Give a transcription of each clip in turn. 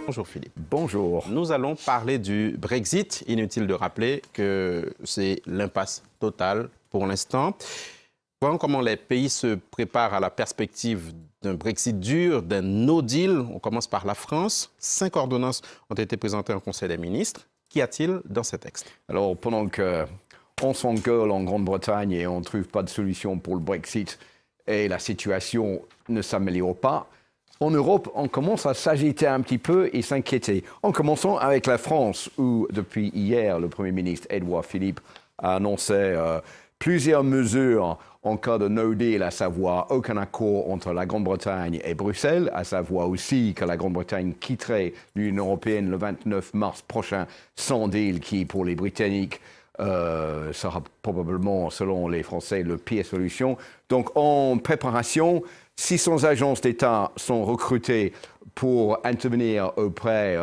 Bonjour Philippe. Bonjour. Nous allons parler du Brexit. Inutile de rappeler que c'est l'impasse totale pour l'instant. Voyons comment les pays se préparent à la perspective d'un Brexit dur, d'un no deal. On commence par la France. 5 ordonnances ont été présentées en Conseil des ministres. Qu'y a-t-il dans ces textes? Alors, pendant qu'on s'engueule en Grande-Bretagne et on ne trouve pas de solution pour le Brexit et la situation ne s'améliore pas, en Europe, on commence à s'agiter un petit peu et s'inquiéter. En commençant avec la France, où depuis hier, le Premier ministre Édouard Philippe a annoncé plusieurs mesures en cas de no deal, à savoir aucun accord entre la Grande-Bretagne et Bruxelles, à savoir aussi que la Grande-Bretagne quitterait l'Union européenne le 29 mars prochain sans deal, qui pour les Britanniques sera probablement, selon les Français, le pire solution. Donc en préparation, 600 agences d'État sont recrutées pour intervenir auprès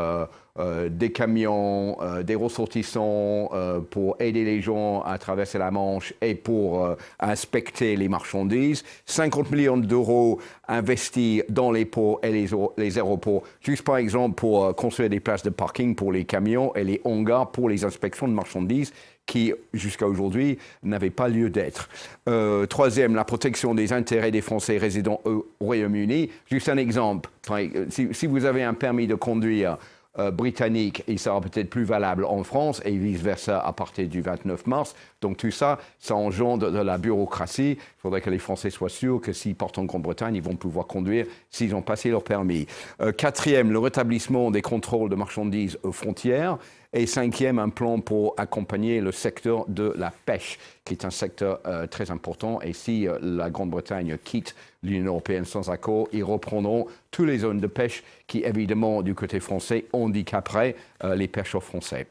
des camions, des ressortissants, pour aider les gens à traverser la Manche et pour inspecter les marchandises. 50 millions d'euros investis dans les ports et les aéroports, juste par exemple pour construire des places de parking pour les camions et les hangars pour les inspections de marchandises qui, jusqu'à aujourd'hui, n'avaient pas lieu d'être. Troisième, la protection des intérêts des Français résidant au Royaume-Uni. Juste un exemple, si vous avez un permis de conduire britannique, il sera peut-être plus valable en France et vice-versa à partir du 29 mars. Donc tout ça, ça engendre de la bureaucratie. Il faudrait que les Français soient sûrs que s'ils partent en Grande-Bretagne, ils vont pouvoir conduire s'ils ont passé leur permis. Quatrième, le rétablissement des contrôles de marchandises aux frontières. Et cinquième, un plan pour accompagner le secteur de la pêche, qui est un secteur très important. Et si la Grande-Bretagne quitte l'Union européenne sans accord, ils reprendront toutes les zones de pêche qui, évidemment, du côté français, handicaperaient les pêcheurs français.